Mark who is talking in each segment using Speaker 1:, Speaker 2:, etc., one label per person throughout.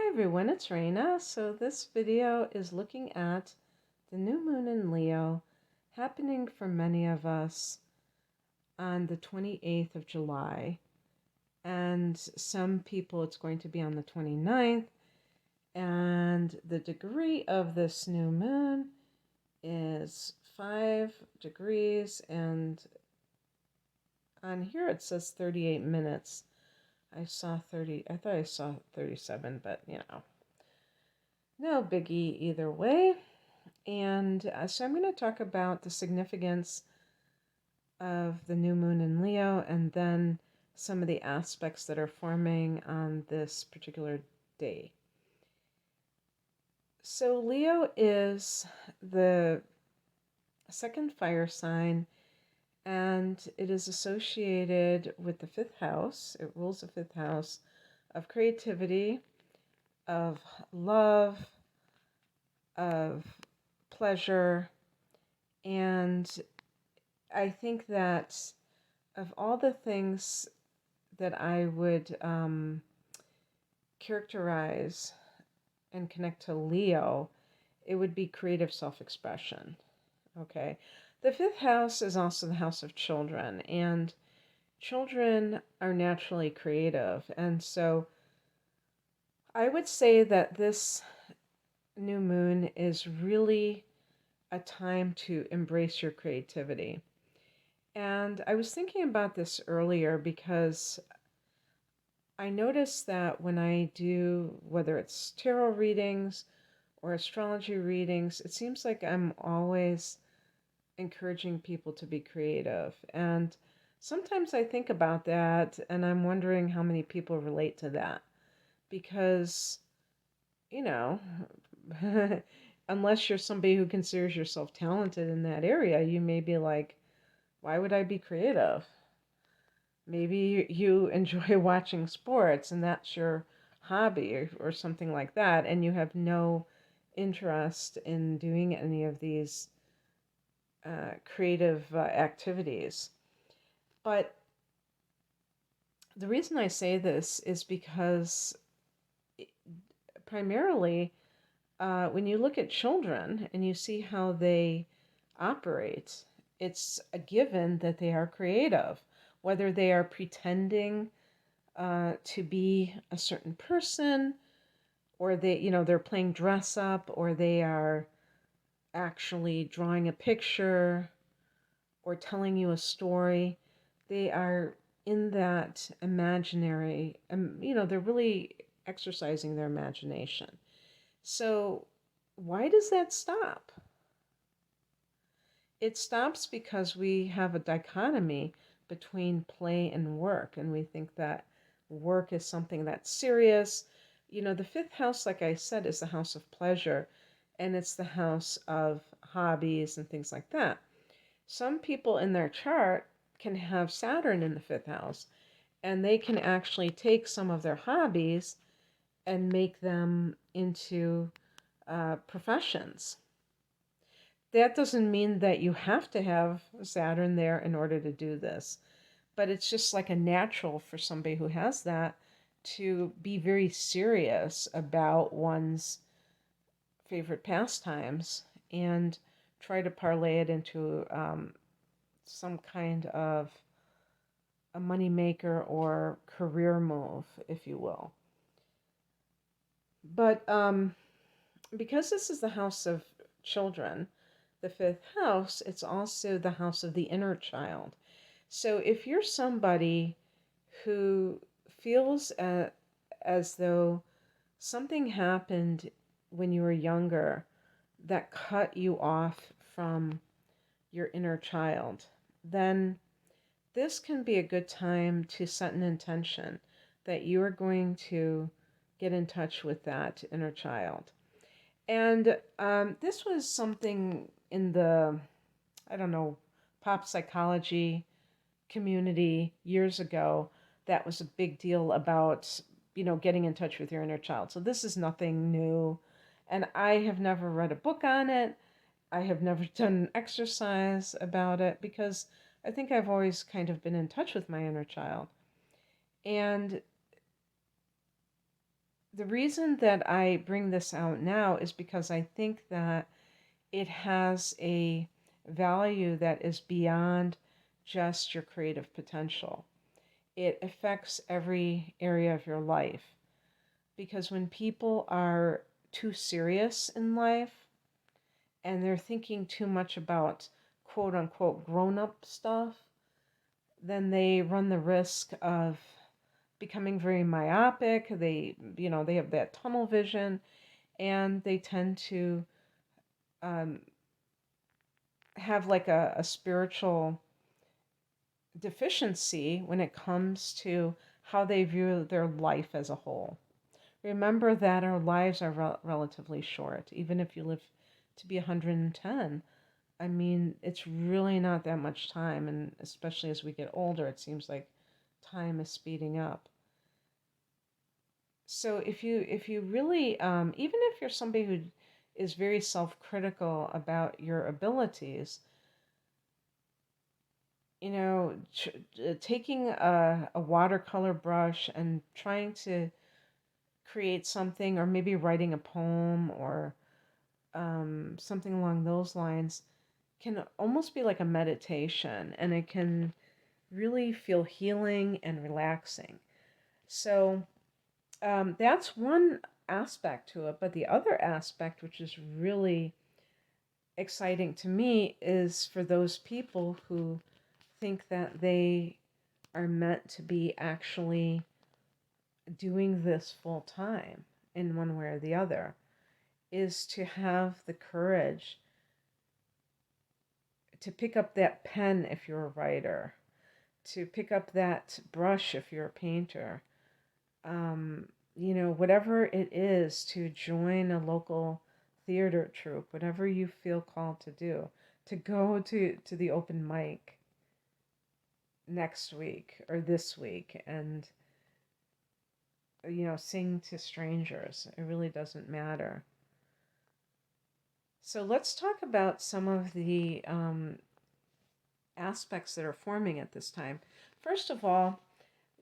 Speaker 1: Hi everyone, it's Raina. So this video is looking at the new moon in Leo happening for many of us on the 28th of July. And some people it's going to be on the 29th. And the degree of this new moon is 5 degrees. And on here it says 38 minutes. I thought I saw 37, but no biggie either way. And so I'm going to talk about the significance of the new moon in Leo and then some of the aspects that are forming on this particular day. So Leo is the second fire sign, and it is associated with the fifth house. It rules the fifth house of creativity, of love, of pleasure, and I think that of all the things that I would characterize and connect to Leo, it would be creative self-expression. Okay. The fifth house is also the house of children, and children are naturally creative. And so I would say that this new moon is really a time to embrace your creativity. And I was thinking about this earlier because I noticed that when I do, whether it's tarot readings or astrology readings, it seems like I'm always encouraging people to be creative. And sometimes I think about that and I'm wondering how many people relate to that. Because, you know, unless you're somebody who considers yourself talented in that area, you may be like, why would I be creative? Maybe you enjoy watching sports and that's your hobby or something like that, and you have no interest in doing any of these creative activities. But the reason I say this is because primarily when you look at children and you see how they operate, it's a given that they are creative, whether they are pretending to be a certain person, or they're playing dress up, or they are actually drawing a picture or telling you a story. They are in that imaginary, they're really exercising their imagination. So why does that stop? It stops because we have a dichotomy between play and work, and we think that work is something that's serious. The fifth house, like I said, is the house of pleasure, and it's the house of hobbies and things like that. Some people in their chart can have Saturn in the fifth house, and they can actually take some of their hobbies and make them into professions. That doesn't mean that you have to have Saturn there in order to do this, but it's just like a natural for somebody who has that to be very serious about one's favorite pastimes and try to parlay it into some kind of a moneymaker or career move, if you will. But because this is the house of children, the fifth house, it's also the house of the inner child. So if you're somebody who feels as though something happened when you were younger that cut you off from your inner child, then this can be a good time to set an intention that you are going to get in touch with that inner child. And this was something in the, I don't know, pop psychology community years ago that was a big deal about, getting in touch with your inner child. So this is nothing new. And I have never read a book on it. I have never done an exercise about it because I think I've always kind of been in touch with my inner child. And The reason that I bring this out now is because I think that it has a value that is beyond just your creative potential. It affects every area of your life. Because when people are too serious in life and they're thinking too much about quote unquote grown up stuff, then they run the risk of becoming very myopic. They have that tunnel vision, and they tend to um, have like a spiritual deficiency when it comes to how they view their life as a whole. Remember that our lives are relatively short. Even if you live to be 110, I mean, it's really not that much time. And especially as we get older, it seems like time is speeding up. So if you really, even if you're somebody who is very self-critical about your abilities, taking a watercolor brush and trying to create something, or maybe writing a poem or something along those lines, can almost be like a meditation, and it can really feel healing and relaxing. So that's one aspect to it. But the other aspect, which is really exciting to me, is for those people who think that they are meant to be actually doing this full time in one way or the other, is to have the courage to pick up that pen if you're a writer, to pick up that brush if you're a painter, um, whatever it is, to join a local theater troupe, whatever you feel called to do, to go to the open mic next week or this week and, sing to strangers. It really doesn't matter. So let's talk about some of the aspects that are forming at this time. First of all,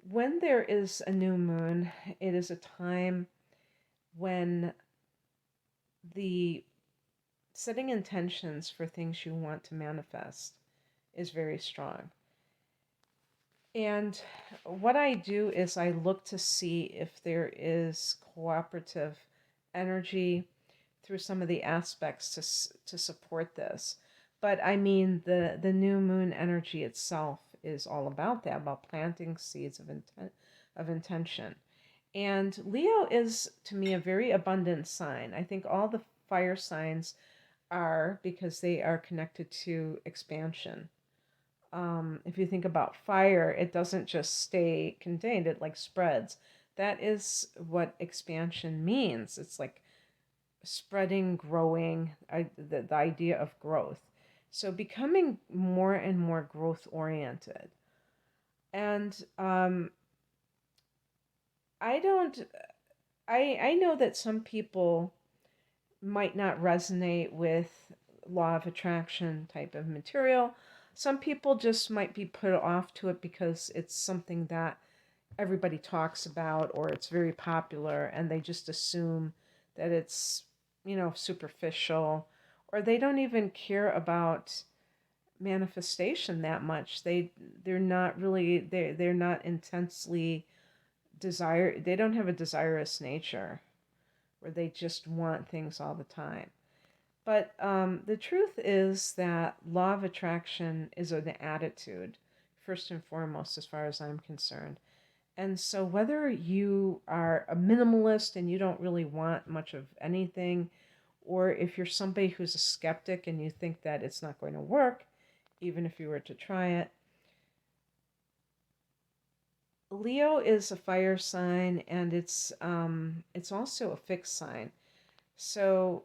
Speaker 1: when there is a new moon, it is a time when the setting intentions for things you want to manifest is very strong. And what I do is I look to see if there is cooperative energy through some of the aspects to support this. But I mean, the new moon energy itself is all about that, about planting seeds of intention. And Leo is, to me, a very abundant sign. I think all the fire signs are, because they are connected to expansion. If you think about fire, it doesn't just stay contained, it like spreads. That is what expansion means. It's like spreading, growing, the idea of growth. So becoming more and more growth oriented. And I don't, I know that some people might not resonate with law of attraction type of material. Some people just might be put off to it because it's something that everybody talks about, or it's very popular, and they just assume that it's, superficial, or they don't even care about manifestation that much. They're not really, they're not intensely they don't have a desirous nature where they just want things all the time. But the truth is that law of attraction is an attitude, first and foremost, as far as I'm concerned. And so whether you are a minimalist and you don't really want much of anything, or if you're somebody who's a skeptic and you think that it's not going to work, even if you were to try it, Leo is a fire sign, and it's also a fixed sign. So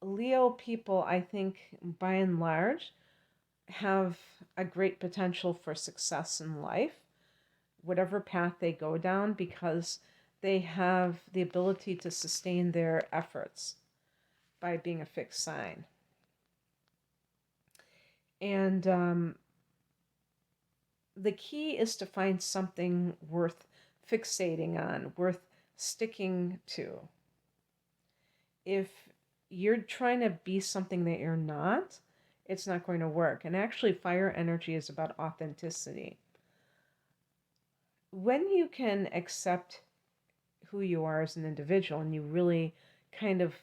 Speaker 1: Leo people, I think, by and large, have a great potential for success in life, whatever path they go down, because they have the ability to sustain their efforts by being a fixed sign. And the key is to find something worth fixating on, worth sticking to. If you're trying to be something that you're not, it's not going to work. And actually, fire energy is about authenticity. When you can accept who you are as an individual and you really kind of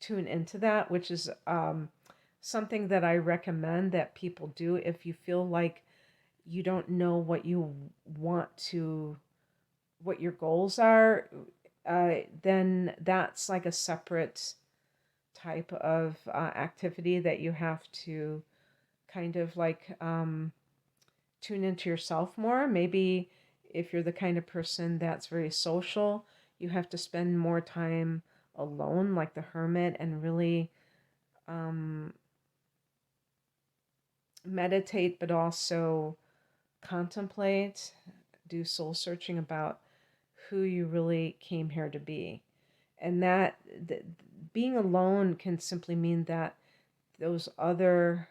Speaker 1: tune into that, which is something that I recommend that people do if you feel like you don't know what you want to, what your goals are, then that's like a separate type of activity that you have to kind of like tune into yourself more. Maybe if you're the kind of person that's very social, you have to spend more time alone, like the hermit, and really um, meditate, but also contemplate, do soul searching about who you really came here to be. And that being alone can simply mean that those other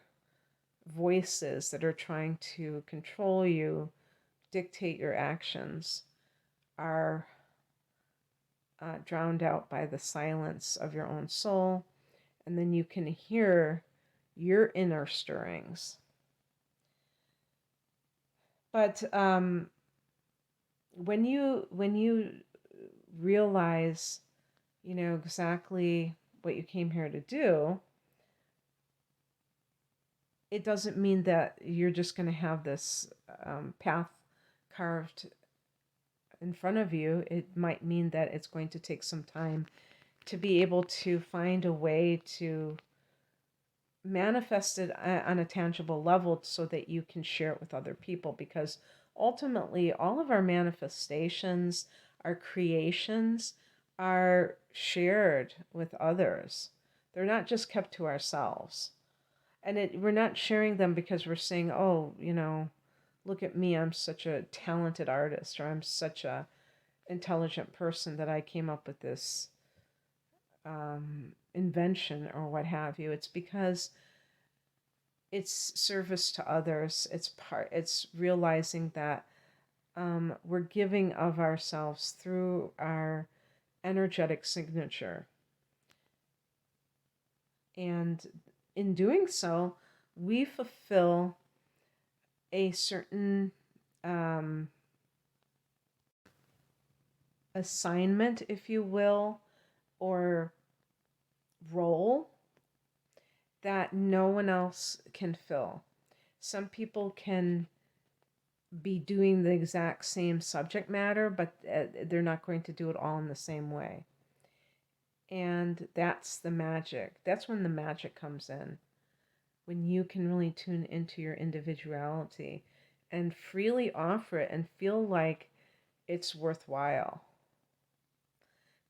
Speaker 1: voices that are trying to control you, dictate your actions, are drowned out by the silence of your own soul. And then you can hear your inner stirrings. But when you realize, exactly what you came here to do, it doesn't mean that you're just going to have this path carved in front of you. It might mean that it's going to take some time to be able to find a way to manifest it on a tangible level so that you can share it with other people, because ultimately all of our manifestations, our creations, are shared with others. They're not just kept to ourselves. And we're not sharing them because we're saying, oh, look at me, I'm such a talented artist, or I'm such a intelligent person that I came up with this invention or what have you. It's because it's service to others. It's realizing that we're giving of ourselves through our energetic signature. And in doing so, we fulfill a certain assignment, if you will, or role that no one else can fill. Some people can be doing the exact same subject matter, but they're not going to do it all in the same way. And that's the magic. That's when the magic comes in. When you can really tune into your individuality and freely offer it and feel like it's worthwhile.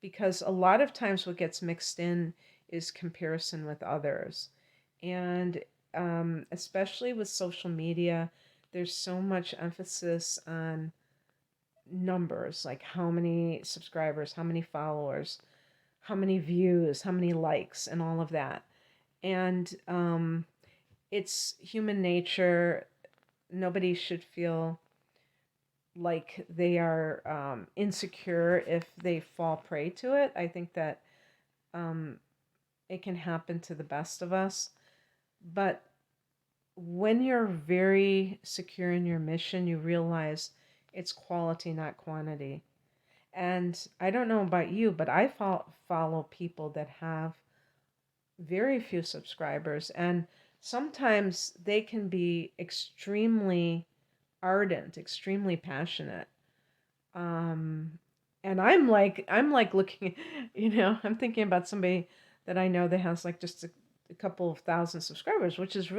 Speaker 1: Because a lot of times what gets mixed in is comparison with others. And especially with social media, there's so much emphasis on numbers, like how many subscribers, how many followers, how many views, how many likes, and all of that. And it's human nature. Nobody should feel like they are insecure if they fall prey to it. I think that it can happen to the best of us. But when you're very secure in your mission, you realize it's quality, not quantity. And I don't know about you, but I follow people that have very few subscribers. And sometimes they can be extremely ardent, extremely passionate. Um, and I'm like looking, I'm thinking about somebody that I know that has like just a couple of thousand subscribers, which is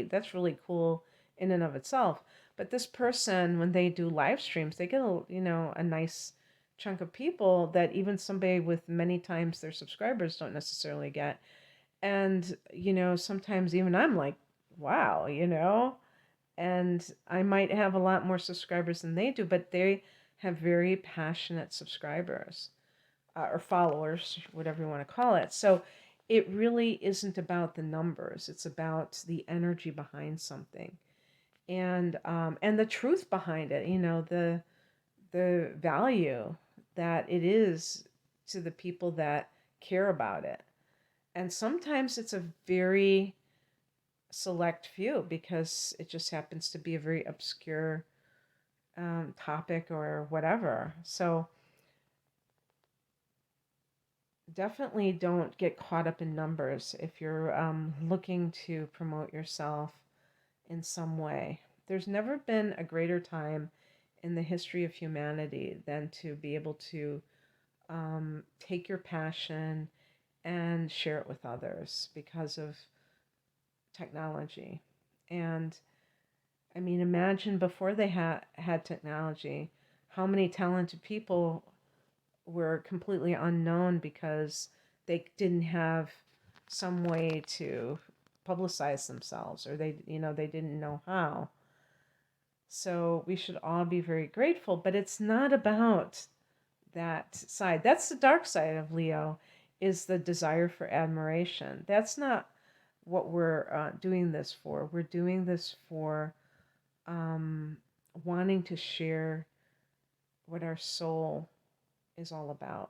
Speaker 1: that's really cool in and of itself. But this person, when they do live streams, they get a nice chunk of people that even somebody with many times their subscribers don't necessarily get. And, sometimes even I'm like, wow, and I might have a lot more subscribers than they do, but they have very passionate subscribers or followers, whatever you want to call it. So it really isn't about the numbers. It's about the energy behind something, and the truth behind it. The value. that it is to the people that care about it. And sometimes it's a very select few because it just happens to be a very obscure topic or whatever. So definitely don't get caught up in numbers if you're looking to promote yourself in some way. There's never been a greater time in the history of humanity than to be able to take your passion and share it with others because of technology. And I mean, imagine before they had technology, how many talented people were completely unknown because they didn't have some way to publicize themselves, or they didn't know how. So we should all be very grateful, but it's not about that side. That's the dark side of Leo, is the desire for admiration. That's not what we're doing this for. We're doing this for um, wanting to share what our soul is all about.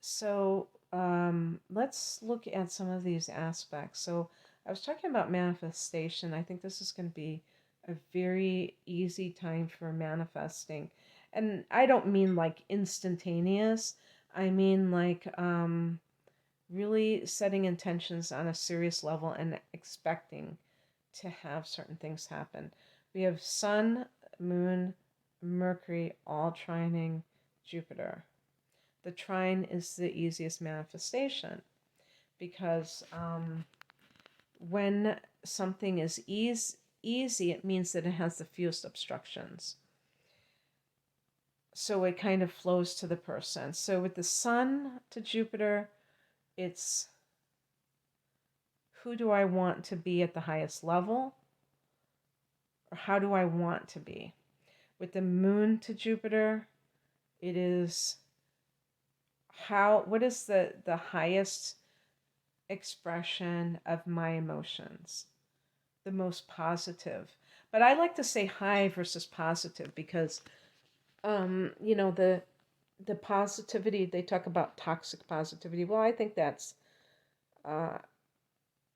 Speaker 1: So let's look at some of these aspects. So I was talking about manifestation. I think this is going to be a very easy time for manifesting. And I don't mean like instantaneous. I mean like really setting intentions on a serious level and expecting to have certain things happen. We have Sun, Moon, Mercury all trining Jupiter. The trine is the easiest manifestation because when something is easy, it means that it has the fewest obstructions. So it kind of flows to the person. So with the Sun to Jupiter, it's who do I want to be at the highest level? Or how do I want to be? With the Moon to Jupiter, it is what is the highest expression of my emotions, the most positive. But I like to say high versus positive because the positivity, they talk about toxic positivity. Well, I think that's uh,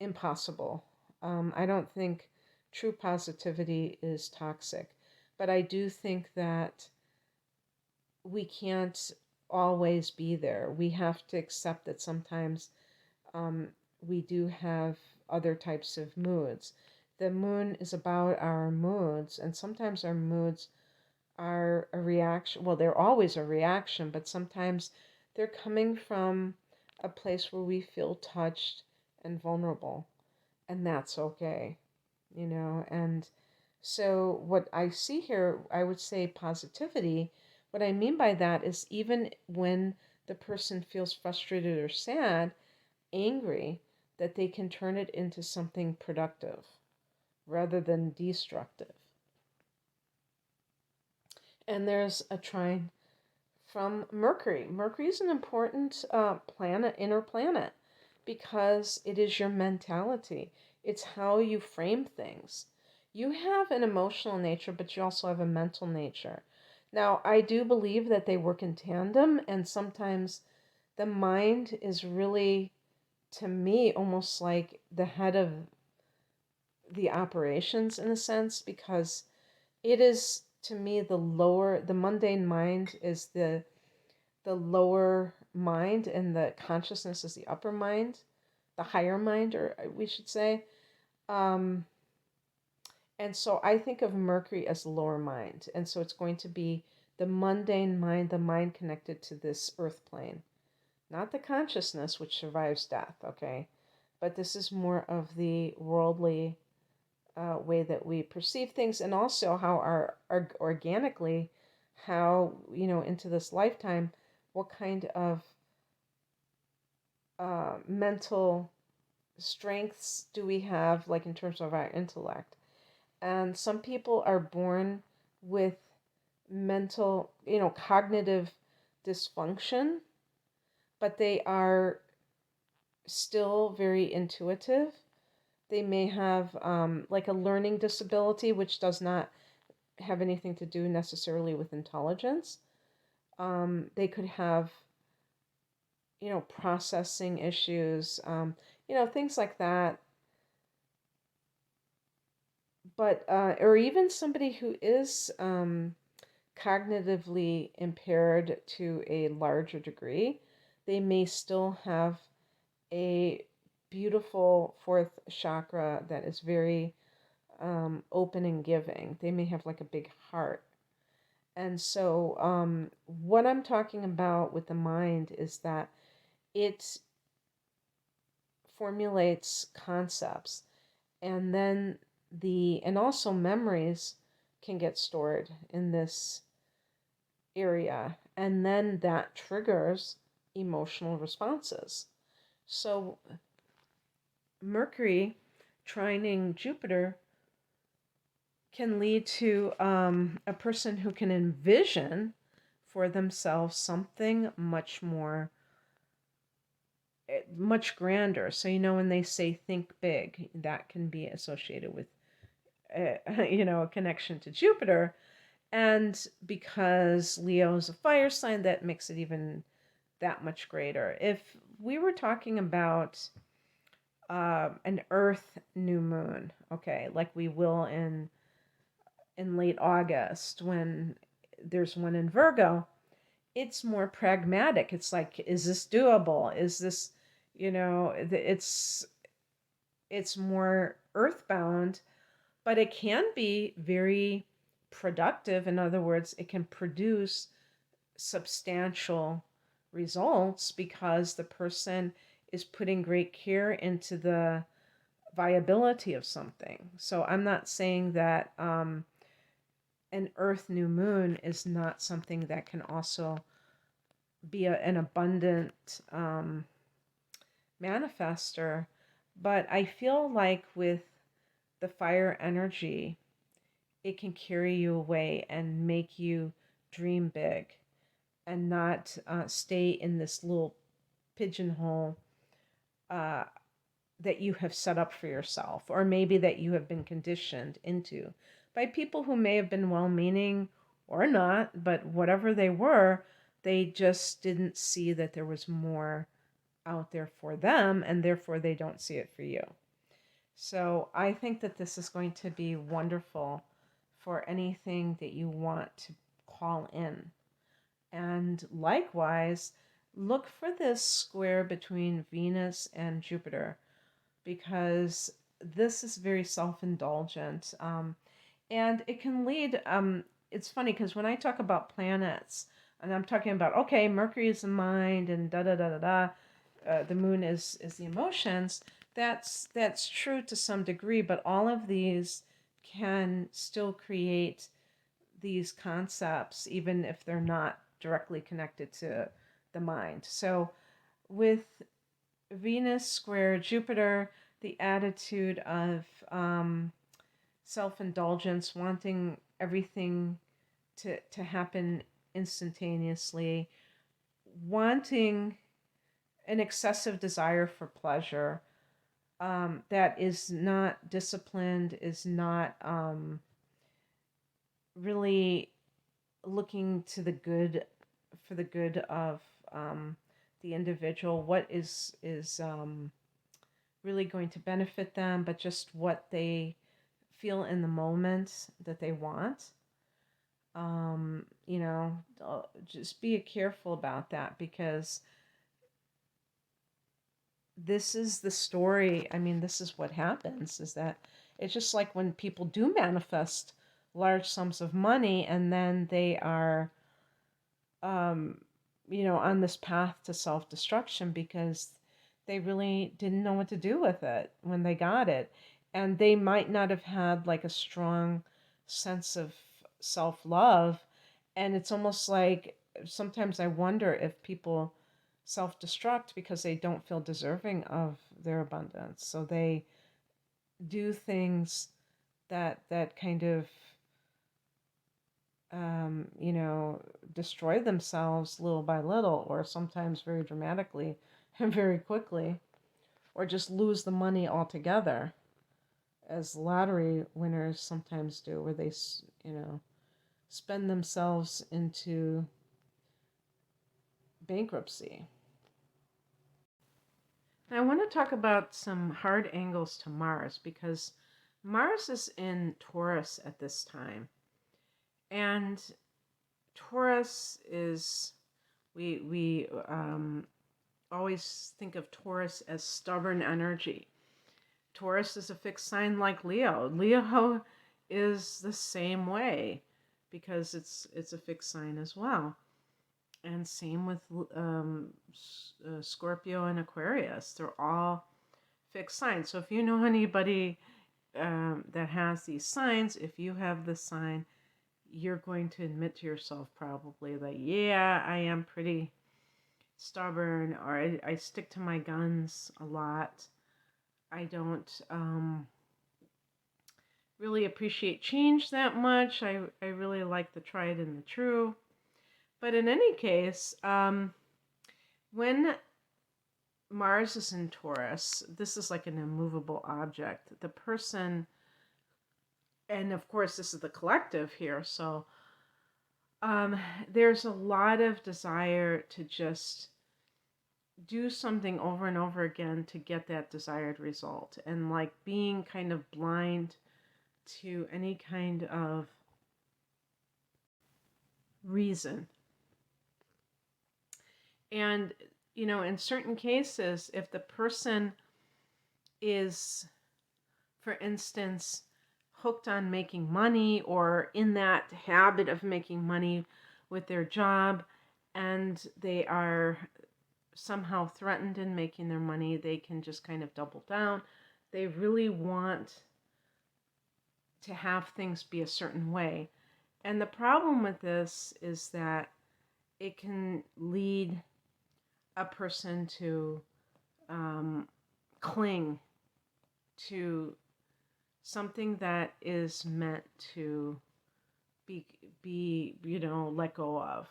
Speaker 1: impossible. I don't think true positivity is toxic, but I do think that we can't always be there. We have to accept that sometimes um, we do have other types of moods. The moon is about our moods, and sometimes our moods are a reaction. Well, they're always a reaction, but sometimes they're coming from a place where we feel touched and vulnerable, and that's okay. And so, what I see here, I would say positivity. What I mean by that is even when the person feels frustrated or sad, angry, that they can turn it into something productive rather than destructive. And there's a trine from Mercury. Mercury is an important planet, inner planet, because it is your mentality. It's how you frame things. You have an emotional nature, but you also have a mental nature. Now, I do believe that they work in tandem, and sometimes the mind is really, to me, almost like the head of the operations in a sense, because it is, to me, the mundane mind is the lower mind, and the consciousness is the upper mind, the higher mind, or we should say. Um, and so I think of Mercury as the lower mind. And so it's going to be the mundane mind, the mind connected to this earth plane, not the consciousness, which survives death, okay? But this is more of the worldly way that we perceive things, and also how our organically, how, into this lifetime, what kind of mental strengths do we have, like in terms of our intellect. And some people are born with mental, cognitive dysfunction, but they are still very intuitive. They may have like a learning disability, which does not have anything to do necessarily with intelligence. They could have, processing issues, things like that. But, or even somebody who is cognitively impaired to a larger degree, they may still have a beautiful fourth chakra that is very open and giving. They may have like a big heart. And so, what I'm talking about with the mind is that it formulates concepts, and then and also memories can get stored in this area, and then that triggers emotional responses. So, Mercury trining Jupiter can lead to a person who can envision for themselves something much grander. So, when they say think big, that can be associated with, a connection to Jupiter. And because Leo is a fire sign, that makes it even that much greater. If we were talking about an Earth new moon, okay, like we will in late August when there's one in Virgo, it's more pragmatic. It's like, is this doable? Is this, it's more earthbound, but it can be very productive. In other words, it can produce substantial results because the person is putting great care into the viability of something. So I'm not saying that an Earth new moon is not something that can also be an abundant manifester, but I feel like with the fire energy, it can carry you away and make you dream big and not stay in this little pigeonhole uh, that you have set up for yourself, or maybe that you have been conditioned into by people who may have been well meaning or not, but whatever they were, they just didn't see that there was more out there for them, and therefore they don't see it for you. So I think that this is going to be wonderful for anything that you want to call in. And likewise, look for this square between Venus and Jupiter, because this is very self-indulgent, and it can lead. It's funny because when I talk about planets, and I'm talking about, okay, Mercury is the mind, and da da da da da, the moon is the emotions. That's true to some degree, but all of these can still create these concepts, even if they're not directly connected to the mind. So, with Venus square Jupiter, the attitude of self indulgence, wanting everything to happen instantaneously, wanting an excessive desire for pleasure that is not disciplined, is not really looking to the good, for the good of the individual, what is really going to benefit them, but just what they feel in the moment that they want. Just be careful about that, because this is the story. I mean, this is what happens, is that it's just like when people do manifest large sums of money and then they are, on this path to self-destruction because they really didn't know what to do with it when they got it. And they might not have had like a strong sense of self-love. And it's almost like sometimes I wonder if people self-destruct because they don't feel deserving of their abundance. So they do things that kind of destroy themselves little by little, or sometimes very dramatically and very quickly, or just lose the money altogether. as lottery winners sometimes do, where they, spend themselves into bankruptcy. Now, I want to talk about some hard angles to Mars because Mars is in Taurus at this time. And Taurus is, we always think of Taurus as stubborn energy. Taurus is a fixed sign like Leo. Leo is the same way because it's a fixed sign as well. And same with Scorpio and Aquarius. They're all fixed signs. So if you know anybody that has these signs, if you have this sign, you're going to admit to yourself probably that, yeah, I am pretty stubborn, or I stick to my guns a lot. I don't really appreciate change that much. I really like the tried and the true. But in any case, when Mars is in Taurus, this is like an immovable object. The person, and of course, this is the collective here, so there's a lot of desire to just do something over and over again to get that desired result, and like being kind of blind to any kind of reason. And, in certain cases, if the person is, for instance, hooked on making money or in that habit of making money with their job, and they are somehow threatened in making their money, they can just kind of double down. They really want to have things be a certain way. And the problem with this is that it can lead a person to cling to something that is meant to be let go of.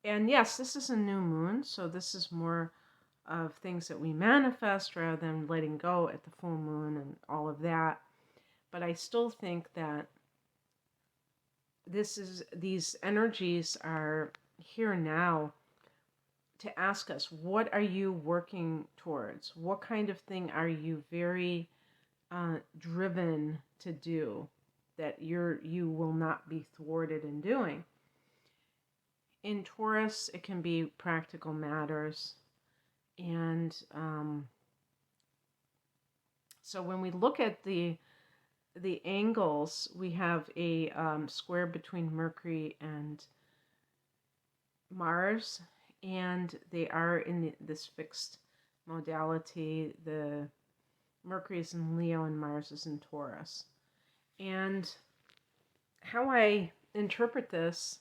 Speaker 1: And yes, this is a new moon, so this is more of things that we manifest rather than letting go at the full moon and all of that. But I still think that these energies are here now to ask us, what are you working towards? What kind of thing are you very driven to do that you will not be thwarted in doing? In Taurus, it can be practical matters. And so when we look at the angles, we have a square between Mercury and Mars, and they are in this fixed modality. The Mercury is in Leo and Mars is in Taurus. And how I interpret this,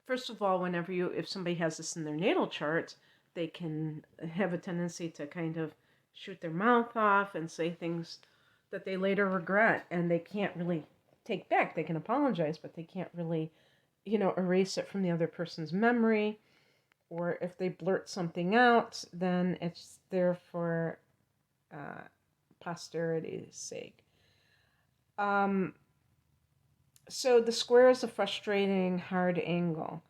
Speaker 1: first of all, if somebody has this in their natal chart, they can have a tendency to kind of shoot their mouth off and say things that they later regret, and they can't really take back. They can apologize, but they can't really, erase it from the other person's memory. Or if they blurt something out, then it's there for posterity's sake. So the square is a frustrating, hard angle.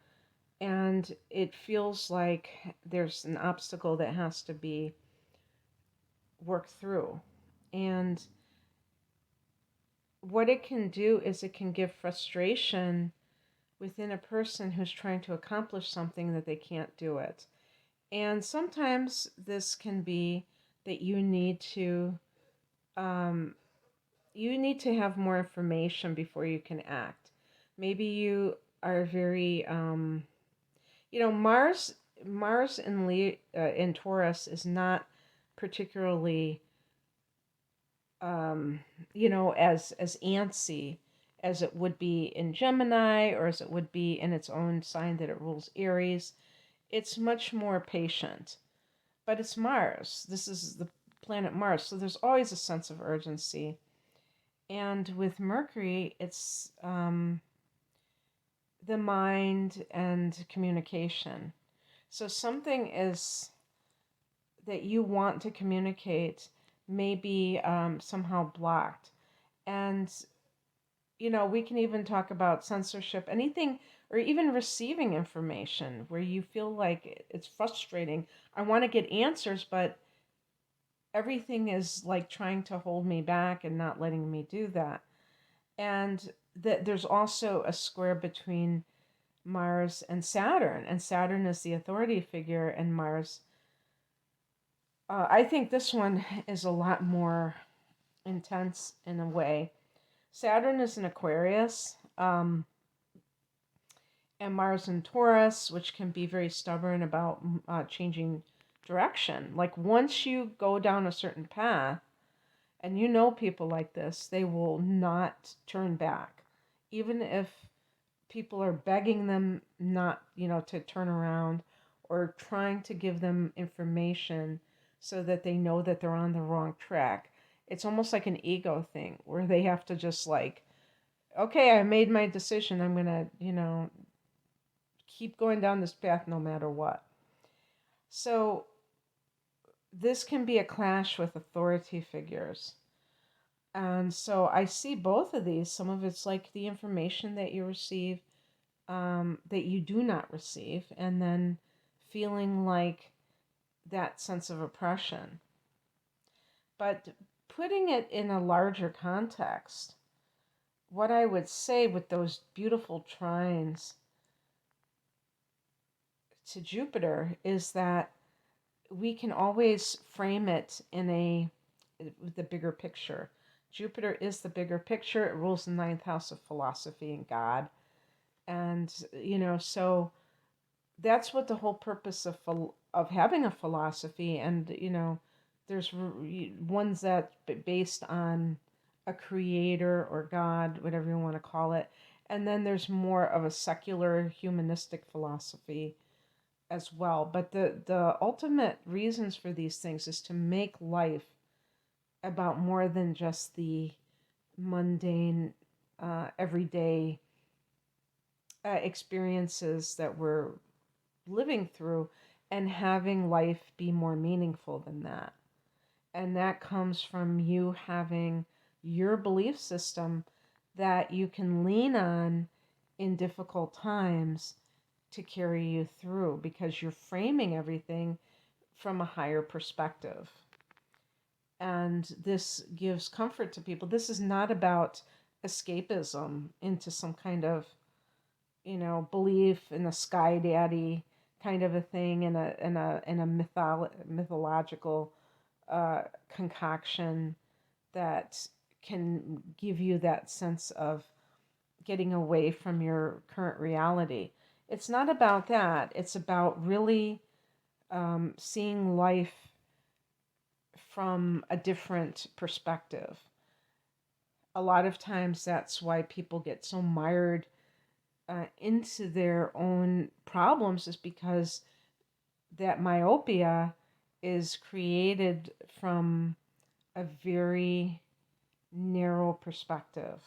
Speaker 1: And it feels like there's an obstacle that has to be worked through. And what it can do is it can give frustration within a person who's trying to accomplish something that they can't do it. And sometimes this can be that you need to have more information before you can act. Maybe you are very Mars in Taurus is not particularly as antsy as it would be in Gemini, or as it would be in its own sign that it rules, Aries. It's much more patient. But it's Mars. This is the planet Mars, so there's always a sense of urgency. And with Mercury, it's the mind and communication. So something is that you want to communicate may be somehow blocked. And, we can even talk about censorship, anything, or even receiving information where you feel like it's frustrating. I want to get answers, but everything is like trying to hold me back and not letting me do that. And that there's also a square between Mars and Saturn is the authority figure, and Mars. I think this one is a lot more intense in a way. Saturn is in Aquarius, and Mars in Taurus, which can be very stubborn about changing direction. Like once you go down a certain path, and people like this, they will not turn back, even if people are begging them not, to turn around or trying to give them information so that they know that they're on the wrong track. It's almost like an ego thing where they have to just like, okay, I made my decision. I'm going to, keep going down this path no matter what. So this can be a clash with authority figures. And so I see both of these. Some of it's like the information that you receive, that you do not receive, and then feeling like that sense of oppression. But putting it in a larger context, what I would say with those beautiful trines to Jupiter is that we can always frame it in the bigger picture. Jupiter is the bigger picture. It rules the ninth house of philosophy and God. And, so that's what the whole purpose of having a philosophy. And, there's ones that based on a creator or God, whatever you want to call it. And then there's more of a secular humanistic philosophy as well. But the ultimate reasons for these things is to make life about more than just the mundane, everyday experiences that we're living through, and having life be more meaningful than that. And that comes from you having your belief system that you can lean on in difficult times to carry you through, because you're framing everything from a higher perspective. And this gives comfort to people. This is not about escapism into some kind of, belief in a sky daddy kind of a thing, in a mythological concoction that can give you that sense of getting away from your current reality. It's not about that. It's about really seeing life from a different perspective. A lot of times that's why people get so mired into their own problems, is because that myopia is created from a very narrow perspective.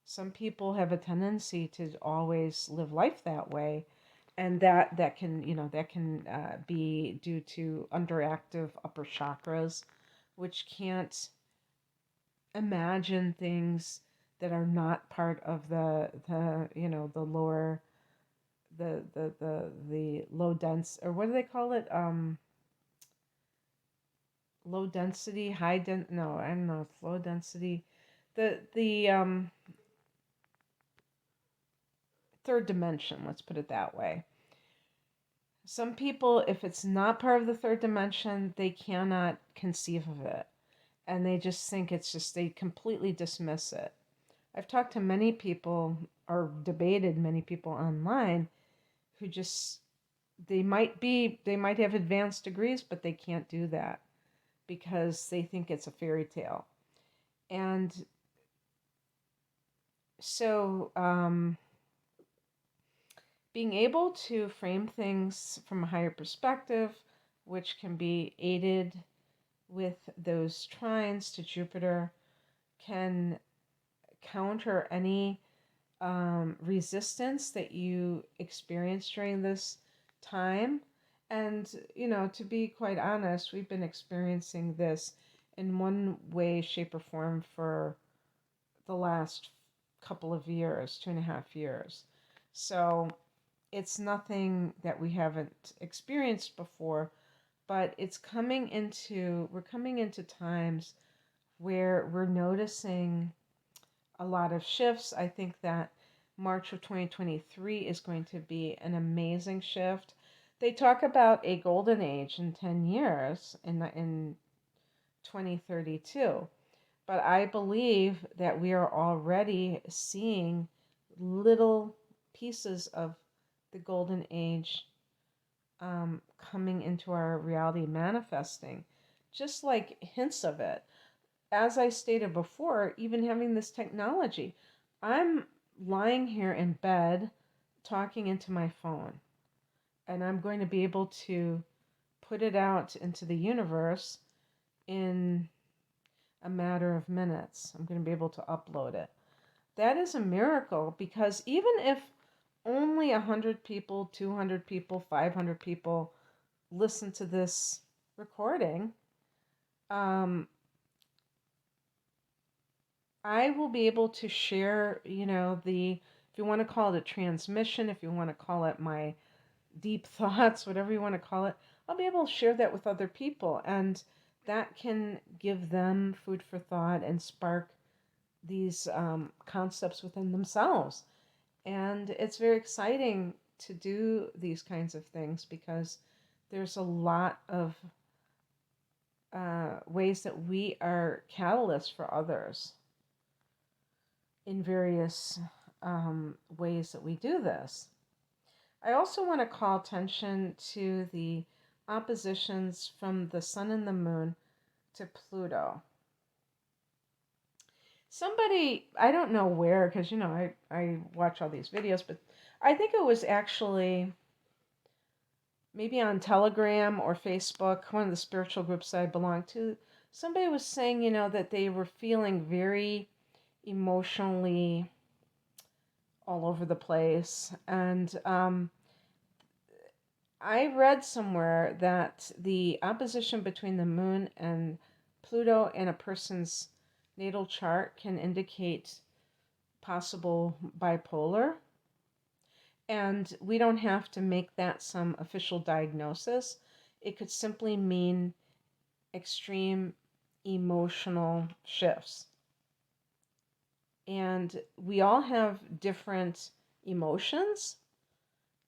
Speaker 1: Some people have a tendency to always live life that way, and that can be due to underactive upper chakras, which can't imagine things that are not part of the lower, the low dense, or what do they call it, low density, no, I don't know, it's low density, the third dimension, let's put it that way. Some people, if it's not part of the third dimension, they cannot conceive of it. And they just think they completely dismiss it. I've talked to many people, or debated many people online, who just, they might have advanced degrees, but they can't do that because they think it's a fairy tale. And so, being able to frame things from a higher perspective, which can be aided with those trines to Jupiter, can counter any resistance that you experience during this time, And, to be quite honest, we've been experiencing this in one way, shape, or form for the last couple of years, 2.5 years. So it's nothing that we haven't experienced before, but we're coming into times where we're noticing a lot of shifts. I think that March of 2023 is going to be an amazing shift. They talk about a golden age in 10 years in 2032. But I believe that we are already seeing little pieces of the golden age coming into our reality, manifesting, just like hints of it. As I stated before, even having this technology, I'm lying here in bed talking into my phone, and I'm going to be able to put it out into the universe in a matter of minutes. I'm going to be able to upload it. That is a miracle, because even if only 100 people, 200 people, 500 people listen to this recording, um, I will be able to share, if you want to call it a transmission, if you want to call it my deep thoughts, whatever you want to call it, I'll be able to share that with other people. And that can give them food for thought and spark these concepts within themselves. And it's very exciting to do these kinds of things, because there's a lot of ways that we are catalysts for others in various ways that we do this. I also want to call attention to the oppositions from the sun and the moon to Pluto. Somebody, I don't know where, because I watch all these videos, but I think it was actually maybe on Telegram or Facebook, one of the spiritual groups I belong to. Somebody was saying, that they were feeling very emotionally all over the place. And I read somewhere that the opposition between the moon and Pluto in a person's natal chart can indicate possible bipolar. And we don't have to make that some official diagnosis. It could simply mean extreme emotional shifts. And we all have different emotions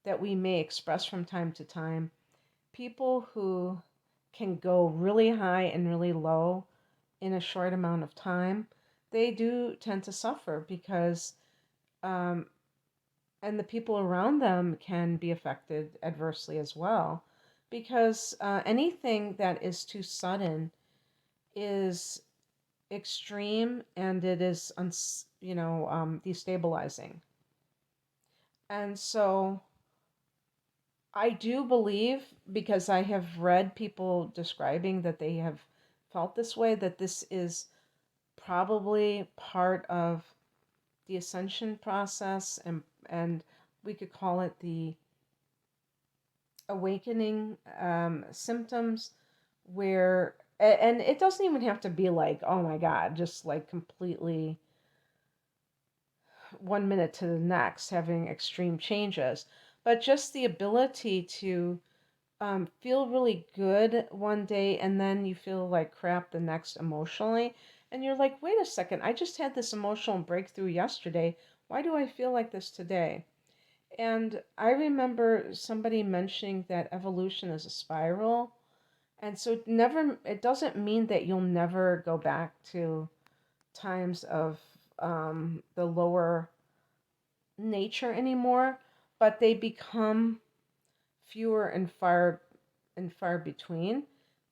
Speaker 1: that we may express from time to time. People who can go really high and really low in a short amount of time, they do tend to suffer, because and the people around them can be affected adversely as well, because anything that is too sudden is extreme, and it is destabilizing. And so I do believe, because I have read people describing that they have felt this way, that this is probably part of the ascension process, and we could call it the awakening symptoms, where and it doesn't even have to be like, oh my god, just like completely 1 minute to the next having extreme changes, but just the ability to feel really good one day, and then you feel like crap the next emotionally, and you're like, wait a second, I just had this emotional breakthrough yesterday, why do I feel like this today? And I remember somebody mentioning that evolution is a spiral. And so it doesn't mean that you'll never go back to times of the lower nature anymore, but they become fewer and far between,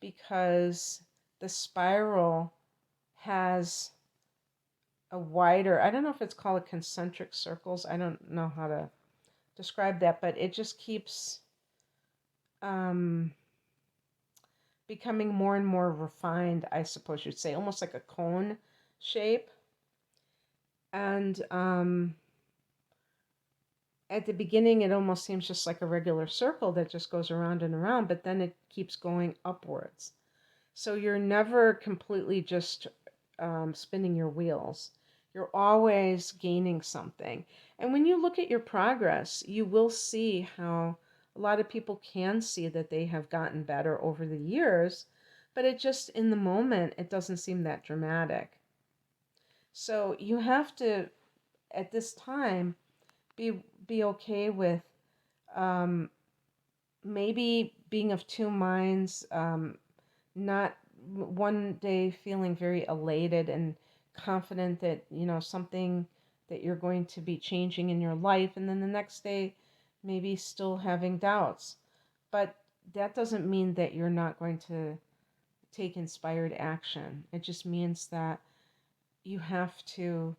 Speaker 1: because the spiral has a wider, I don't know if it's called concentric circles, I don't know how to describe that, but it just keeps um, becoming more and more refined, I suppose you'd say, almost like a cone shape. And at the beginning, it almost seems just like a regular circle that just goes around and around, but then it keeps going upwards. So you're never completely just spinning your wheels. You're always gaining something. And when you look at your progress, you will see how a lot of people can see that they have gotten better over the years, but it just in the moment, it doesn't seem that dramatic. So you have to, at this time, be okay with um, maybe being of two minds, not one day feeling very elated and confident that something that you're going to be changing in your life, and then the next day maybe still having doubts. But that doesn't mean that you're not going to take inspired action. It just means that you have to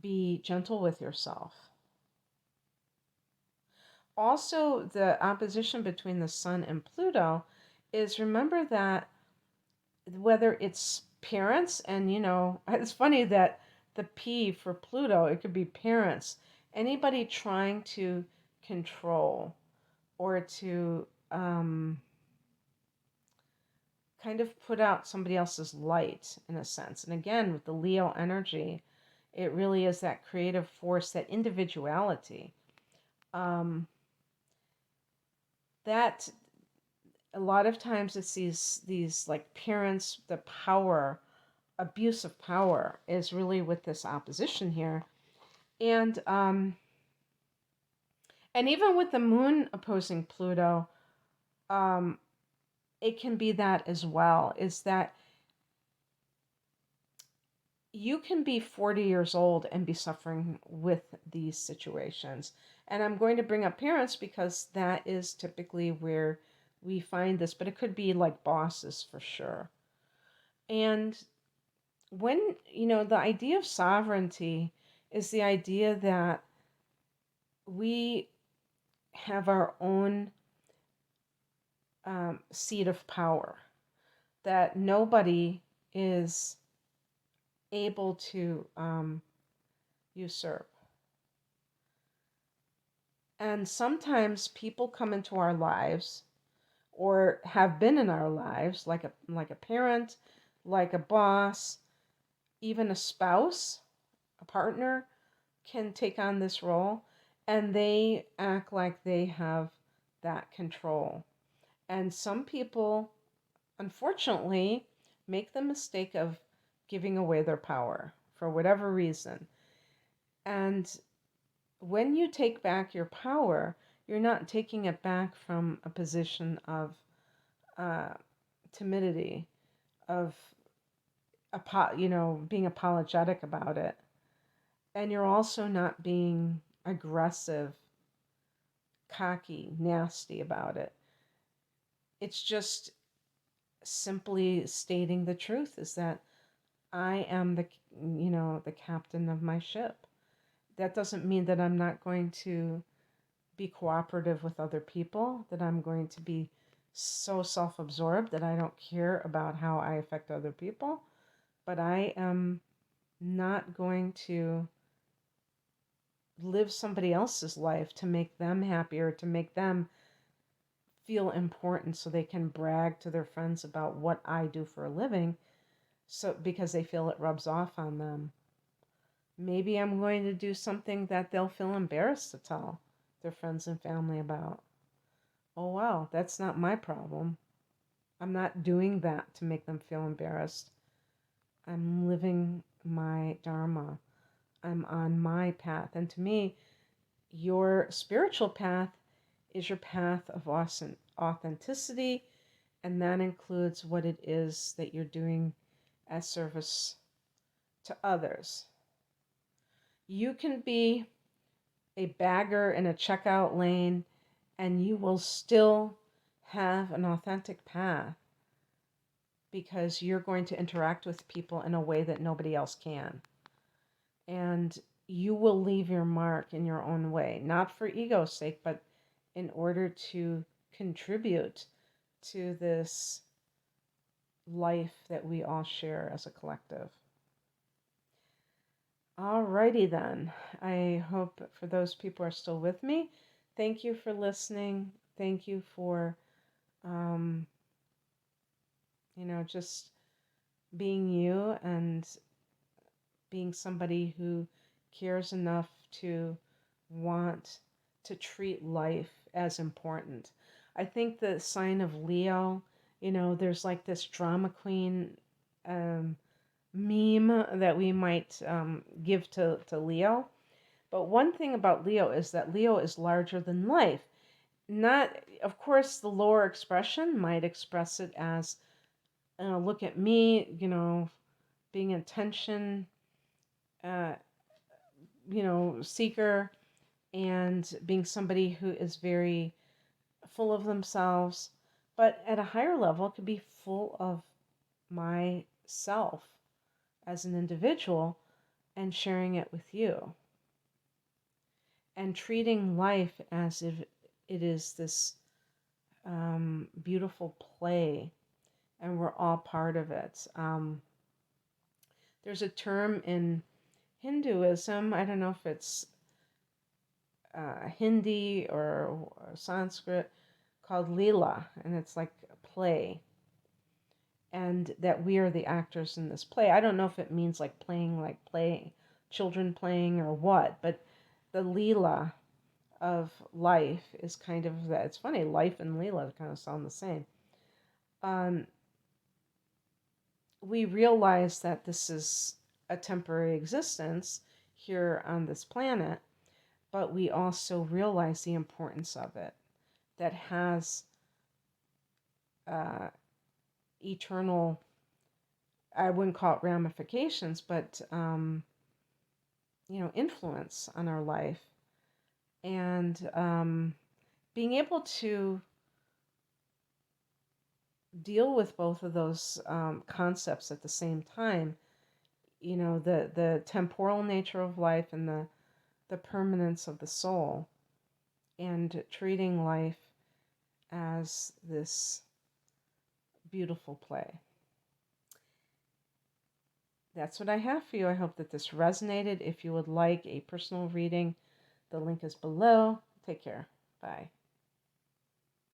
Speaker 1: be gentle with yourself. Also, the opposition between the sun and Pluto is, remember that whether it's parents, and it's funny that the P for Pluto, it could be parents, anybody trying to control or to kind of put out somebody else's light in a sense. And again, with the Leo energy, it really is that creative force, that individuality. That a lot of times it's these like parents, the power, abuse of power is really with this opposition here. And even with the moon opposing Pluto, um it can be that as well, is that you can be 40 years old and be suffering with these situations. And I'm going to bring up parents because that is typically where we find this, but it could be like bosses for sure. And when, the idea of sovereignty is the idea that we have our own seat of power, that nobody is able to usurp. And sometimes people come into our lives or have been in our lives, like a parent, like a boss, even a spouse, a partner can take on this role, and they act like they have that control. And some people, unfortunately, make the mistake of giving away their power for whatever reason. And when you take back your power, you're not taking it back from a position of uh, timidity, of being apologetic about it, and you're also not being aggressive, cocky, nasty about it. It's just simply stating the truth, is that I am the captain of my ship. That doesn't mean that I'm not going to be cooperative with other people, that I'm going to be so self-absorbed that I don't care about how I affect other people, but I am not going to live somebody else's life to make them happier, to make them feel important so they can brag to their friends about what I do for a living, so because they feel it rubs off on them. Maybe I'm going to do something that they'll feel embarrassed to tell their friends and family about. Oh, wow, that's not my problem. I'm not doing that to make them feel embarrassed. I'm living my dharma. I'm on my path. And to me, your spiritual path is your path of authenticity, and that includes what it is that you're doing as service to others. You can be a bagger in a checkout lane, and you will still have an authentic path because you're going to interact with people in a way that nobody else can. And you will leave your mark in your own way, not for ego's sake, but in order to contribute to this life that we all share as a collective. Alrighty then. I hope for those people who are still with me, thank you for listening. Thank you for, um, just being you and being somebody who cares enough to want to treat life as important. I think the sign of Leo, there's like this drama queen um, meme that we might give to Leo. But one thing about Leo is that Leo is larger than life. Not, of course, the lower expression might express it as, look at me, being attention, uh, seeker, and being somebody who is very full of themselves. But at a higher level, it could be full of myself as an individual and sharing it with you. And treating life as if it is this beautiful play and we're all part of it. There's a term in Hinduism, I don't know if it's Hindi or Sanskrit, called Leela, and it's like a play. And that we are the actors in this play. I don't know if it means like playing, children playing or what, but the Leela of life is kind of that. It's funny, life and Leela kind of sound the same. Um, we realize that this is a temporary existence here on this planet, but we also realize the importance of it that has uh, eternal, I wouldn't call it ramifications, but, influence on our life. And being able to deal with both of those concepts at the same time, the temporal nature of life and the permanence of the soul, and treating life as this beautiful play. That's what I have for you. I hope that this resonated. If you would like a personal reading, the link is below. Take care. Bye.